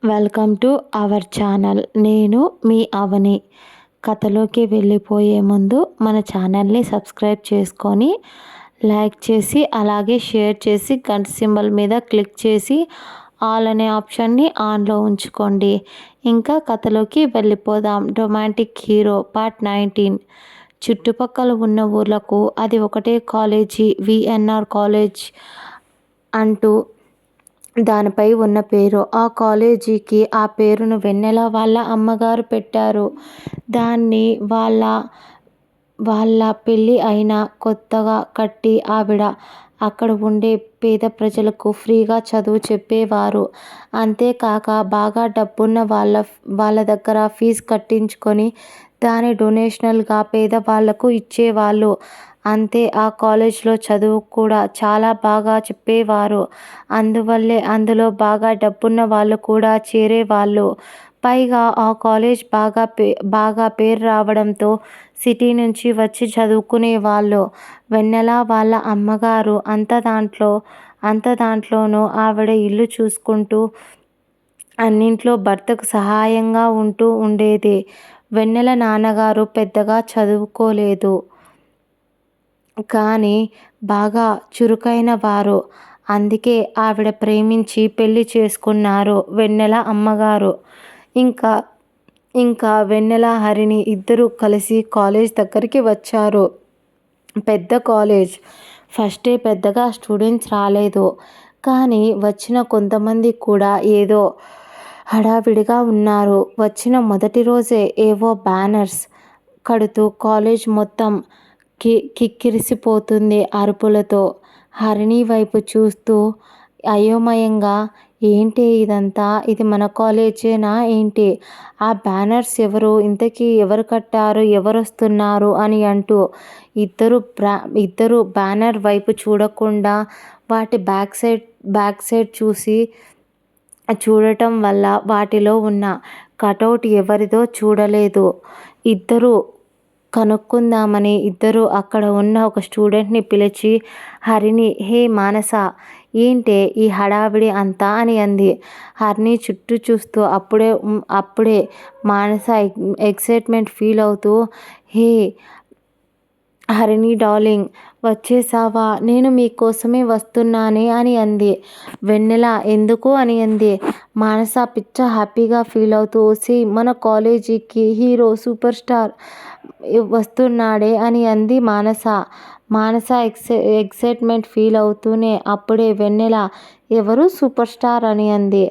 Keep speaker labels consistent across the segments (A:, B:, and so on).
A: Welcome to our channel. నేను మీ అవని. కథలోకి వెళ్ళిపోయే ముందు మన ఛానల్ని సబ్స్క్రైబ్ చేసుకొని లైక్ చేసి అలాగే షేర్ చేసి గంట సింబల్ మీద క్లిక్ చేసి ఆల్ అనే ఆప్షన్ని ఆన్లో ఉంచుకోండి. ఇంకా కథలోకి వెళ్ళిపోదాం. Romantic hero part 19. చుట్టుపక్కల ఉన్న ఊర్లకు అది ఒకటే కాలేజీ, విఎన్ఆర్ కాలేజ్ అంటూ దానిపై ఉన్న పేరు. ఆ కాలేజీకి ఆ పేరును వెన్నెల వాళ్ళ అమ్మగారు పెట్టారు. దాన్ని వాళ్ళ పెళ్ళి అయిన కొత్తగా కట్టి ఆవిడ అక్కడ ఉండే పేద ప్రజలకు ఫ్రీగా చదువు చెప్పేవారు. అంతేకాక బాగా డబ్బున్న వాళ్ళ దగ్గర ఫీజు కట్టించుకొని దాని డొనేషనల్గా పేదవాళ్లకు ఇచ్చేవాళ్ళు. అంతే, ఆ కాలేజ్లో చదువు కూడా చాలా బాగా చెప్పేవారు. అందువల్లే అందులో బాగా డబ్బున్న వాళ్ళు కూడా చేరేవాళ్ళు. పైగా ఆ కాలేజ్ బాగా పేరు రావడంతో సిటీ నుంచి వచ్చి చదువుకునేవాళ్ళు. వెన్నెల వాళ్ళ అమ్మగారు అంత దాంట్లోనూ ఆవిడ ఇల్లు చూసుకుంటూ అన్నింట్లో భర్తకు సహాయంగా ఉంటూ ఉండేది. వెన్నెల నాన్నగారు పెద్దగా చదువుకోలేదు, కానీ బాగా చురుకైన వారు. అందుకే ఆవిడ ప్రేమించి పెళ్లి చేసుకున్నారు వెన్నెల అమ్మగారు. ఇంకా వెన్నెల, హరిణి ఇద్దరూ కలిసి కాలేజ్ దగ్గరికి వచ్చారు. పెద్ద కాలేజ్. ఫస్టే పెద్దగా స్టూడెంట్స్ రాలేదు, కానీ వచ్చిన కొంతమంది కూడా ఏదో హడావిడిగా ఉన్నారు. వచ్చిన మొదటి రోజే ఏవో బ్యానర్స్ కడుతూ కాలేజ్ మొత్తం కిక్కిరిసిపోతుంది అరుపులతో. హరిణి వైపు చూస్తూ అయోమయంగా, ఏంటి ఇదంతా? ఇది మన కాలేజేనా ఏంటి? ఆ బ్యానర్స్ ఎవరు? ఇంతకీ ఎవరు కట్టారు? ఎవరొస్తున్నారు? అని అంటూ ఇద్దరు బ్యానర్ వైపు చూడకుండా వాటి బ్యాక్ సైడ్ చూడటం వల్ల వాటిలో ఉన్న కటౌట్ ఎవరిదో చూడలేదు. ఇద్దరు కనుక్కుందామని ఇద్దరు అక్కడ ఉన్న ఒక స్టూడెంట్ని పిలిచి, హరిణి, హే మానస, ఏంటే ఈ హడావిడి అంతా అని అంది. హరిణి చుట్టూ చూస్తూ అప్పుడే మానస ఎక్సైట్మెంట్ ఫీల్ అవుతూ, హే హరిణి డార్లింగ్, వచ్చేసావా? నేను మీకోసమే వస్తున్నానే అని అంది. వెన్నెల ఎందుకు అని అంది. మానస పిచ్చ హ్యాపీగా ఫీల్ అవుతూ, మన కాలేజీకి హీరో సూపర్ స్టార్ వస్తున్నాడే అని అంది మానస. ఎక్సైట్మెంట్ ఫీల్ అవుతూనే అప్పుడే వెన్నెల ఎవరు సూపర్ స్టార్ అని అంది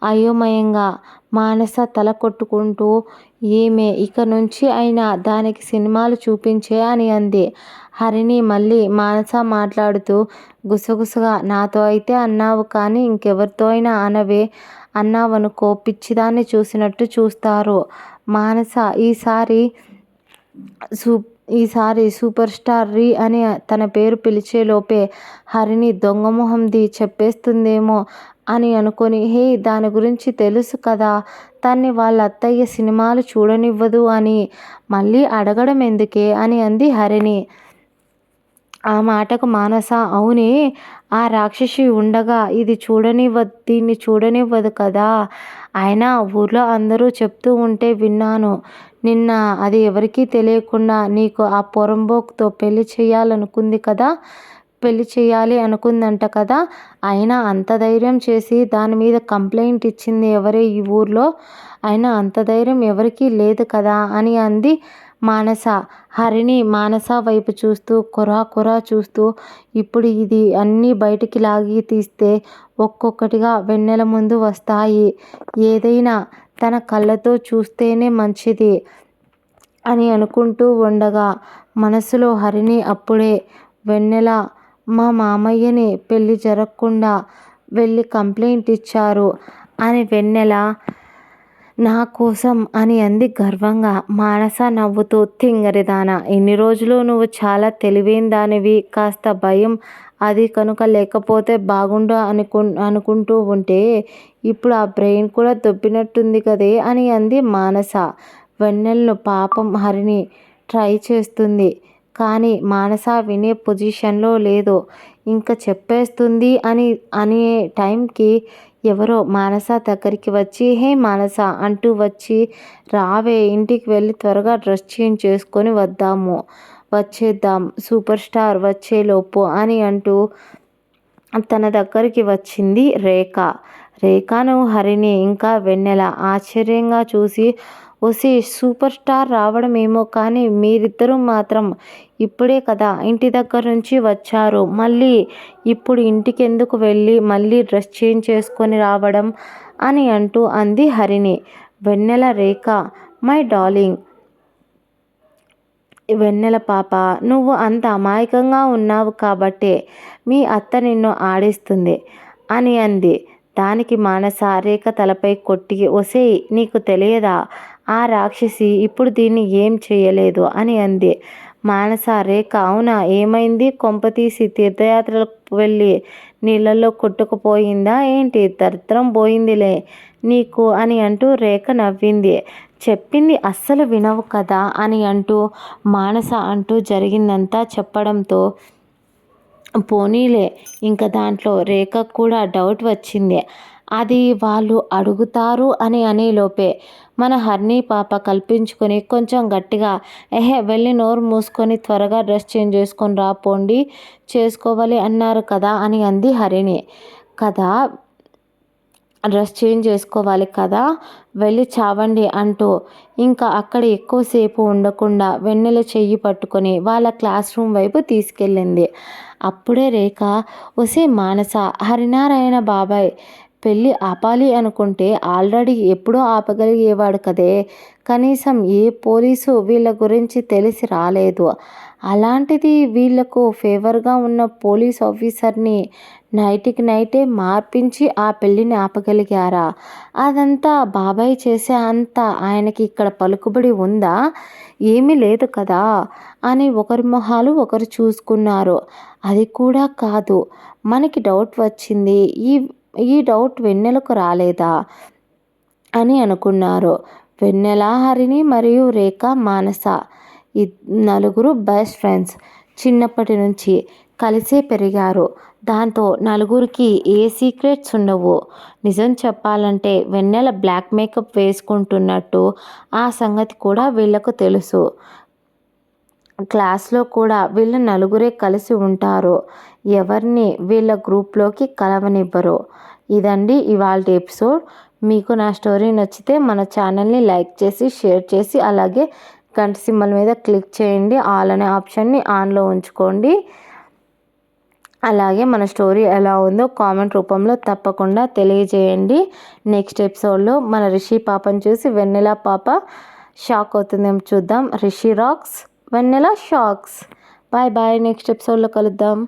A: అయోమయంగా. మానస తల కొట్టుకుంటూ, ఏమే, ఇక నుంచి అయినా దానికి సినిమాలు చూపించే అని అంది. హరిణి మళ్ళీ మానస మాట్లాడుతూ గుసగుసగా, నాతో అయితే అన్నావు, కానీ ఇంకెవరితో అయినా అనవే, అన్నావనుకో పిచ్చిదాన్ని చూసినట్టు చూస్తారు. మానస ఈసారి సూపర్ స్టార్ రీ అని తన పేరు పిలిచేలోపే హరిణి దొంగమొహంది చెప్పేస్తుందేమో అని అనుకొని, హే, దాని గురించి తెలుసు కదా, తన్ని వాళ్ళ అత్తయ్య సినిమాలు చూడనివ్వదు అని మళ్ళీ అడగడం ఎందుకే అని అంది హరిణి. ఆ మాటకు మానస, అవునే, ఆ రాక్షసి ఉండగా దీన్ని చూడనివ్వదు కదా. అయినా ఊర్లో అందరూ చెప్తూ ఉంటే విన్నాను. నిన్న అది ఎవరికీ తెలియకుండా నీకు ఆ పొరంబోకుతో పెళ్లి చేయాలి అనుకుందంట కదా. అయినా అంత ధైర్యం చేసి దాని మీద కంప్లైంట్ ఇచ్చింది ఎవరే ఈ ఊర్లో? అయినా అంత ధైర్యం ఎవరికీ లేదు కదా అని అంది మానస. హరిణి మానస వైపు చూస్తూ కొరా చూస్తూ, ఇప్పుడు ఇది అన్నీ బయటికి లాగి తీస్తే ఒక్కొక్కటిగా వెన్నెల ముందు వస్తాయి. ఏదైనా తన కళ్ళతో చూస్తేనే మంచిది అని అనుకుంటూ ఉండగా మనసులో హరిణి అప్పుడే, వెన్నెల మా మామయ్యని పెళ్లి జరగకుండా వెళ్ళి కంప్లైంట్ ఇచ్చారు అని వెన్నెల నా కోసం అని అంది గర్వంగా. మానస నవ్వుతూ, తింగరిదానా, ఇన్ని రోజులు నువ్వు చాలా తెలివైన దానివి, కాస్త భయం అది కనుక లేకపోతే బాగుండు అనుకుంటూ ఉంటే ఇప్పుడు ఆ బ్రెయిన్ కూడా దొబ్బినట్టుంది కదే అని అంది మానస. వెన్నెలను పాపం హరిణి ట్రై చేస్తుంది, కానీ మానస వినే పొజిషన్లో లేదు. ఇంకా చెప్పేస్తుంది అనే టైంకి ఎవరో మానస దగ్గరికి వచ్చి హే మానస అంటూ వచ్చి రావే ఇంటికి వెళ్ళి త్వరగా డ్రెస్ చేంజ్ చేసుకొని వచ్చేద్దాం సూపర్ స్టార్ వచ్చేలోపు అని అంటూ తన దగ్గరికి వచ్చింది రేఖ. రేఖను హరిణి ఇంకా వెన్నెల ఆశ్చర్యంగా చూసి ఒసే సూపర్ స్టార్ రావడం ఏమో కానీ మీరిద్దరూ మాత్రం ఇప్పుడే కదా ఇంటి దగ్గర నుంచి వచ్చారు, మళ్ళీ ఇప్పుడు ఇంటికెందుకు వెళ్ళి మళ్ళీ డ్రెస్ చేంజ్ చేసుకొని రావడం అని అంటూ అంది హరిణి. వెన్నెల రేఖ మై డార్లింగ్ వెన్నెల పాప, నువ్వు అంత అమాయకంగా ఉన్నావు కాబట్టే మీ అత్త నిన్ను ఆడిస్తుంది అని అంది. దానికి మానస రేఖ తలపై కొట్టి ఒసేయ్ నీకు తెలియదా, ఆ రాక్షసి ఇప్పుడు దీన్ని ఏం చేయలేదు అని అంది. మానస రేఖ అవునా ఏమైంది, కొంపతీసి తీర్థయాత్రలకు వెళ్ళి నీళ్ళల్లో కొట్టుకుపోయిందా ఏంటి, దరిద్రం పోయిందిలే నీకు అని అంటూ రేఖ నవ్వింది. చెప్పింది అస్సలు వినవు కదా అని అంటూ మానస అంటూ జరిగిందంతా చెప్పడంతో పోనీలే ఇంకా దాంట్లో రేఖకు కూడా డౌట్ వచ్చింది. అది వాళ్ళు అడుగుతారు అని అనేలోపే మన హర్ని పాప కల్పించుకొని కొంచెం గట్టిగా వెళ్ళి నోరు మూసుకొని త్వరగా డ్రెస్ చేంజ్ చేసుకొని రాపోండి చేసుకోవాలి అన్నారు కదా అని అంది హరిణి. కదా డ్రెస్ చేంజ్ చేసుకోవాలి కదా వెళ్ళి చావండి అంటూ ఇంకా అక్కడ ఎక్కువసేపు ఉండకుండా వెన్నెల చెయ్యి పట్టుకొని వాళ్ళ క్లాస్ రూమ్ వైపు తీసుకెళ్ళింది. అప్పుడే రేఖ ఒసే మానస హరినారాయణ బాబాయ్ పెళ్ళి ఆపాలి అనుకుంటే ఆల్రెడీ ఎప్పుడో ఆపగలిగేవాడు కదే, కనీసం ఏ పోలీసు వీళ్ళ గురించి తెలిసి రాలేదు, అలాంటిది వీళ్లకు ఫేవర్గా ఉన్న పోలీస్ ఆఫీసర్ని నైట్కి నైటే మార్పించి ఆ పెళ్ళిని ఆపగలిగారా, అదంతా బాబాయ్ చేసే అంత ఆయనకి ఇక్కడ పలుకుబడి ఉందా, ఏమీ లేదు కదా అని ఒకరి మొహాలు ఒకరు చూసుకున్నారు. అది కూడా కాదు మనకి డౌట్ వచ్చింది, ఈ డౌట్ వెన్నెలకు రాలేదా అని అనుకున్నారు. వెన్నెల హరిణి మరియు రేఖ మానస నలుగురు బెస్ట్ ఫ్రెండ్స్ చిన్నప్పటి నుంచి కలిసే పెరిగారు. దాంతో నలుగురికి ఏ సీక్రెట్స్ ఉండవు. నిజం చెప్పాలంటే వెన్నెల బ్లాక్ మేకప్ వేసుకుంటున్నట్టు ఆ సంగతి కూడా వీళ్ళకు తెలుసు. క్లాస్లో కూడా వీళ్ళ నలుగురే కలిసి ఉంటారు, ఎవరిని వీళ్ళ గ్రూప్లోకి కలవనివ్వరు. ఇదండి ఇవాళ ఎపిసోడ్. మీకు నా స్టోరీ నచ్చితే మన ఛానల్ని లైక్ చేసి షేర్ చేసి అలాగే గంట సింబల్ మీద క్లిక్ చేయండి, ఆల్ అనే ఆప్షన్ని ఆన్లో ఉంచుకోండి. అలాగే మన స్టోరీ ఎలా ఉందో కామెంట్ రూపంలో తప్పకుండా తెలియజేయండి. నెక్స్ట్ ఎపిసోడ్లో మన రిషి పాపను చూసి వెన్నెల పాప షాక్ అవుతుందేమో చూద్దాం. రిషి రాక్స్ వెన్నెల షాక్స్. బాయ్ బాయ్, నెక్స్ట్ ఎపిసోడ్లో కలుద్దాం.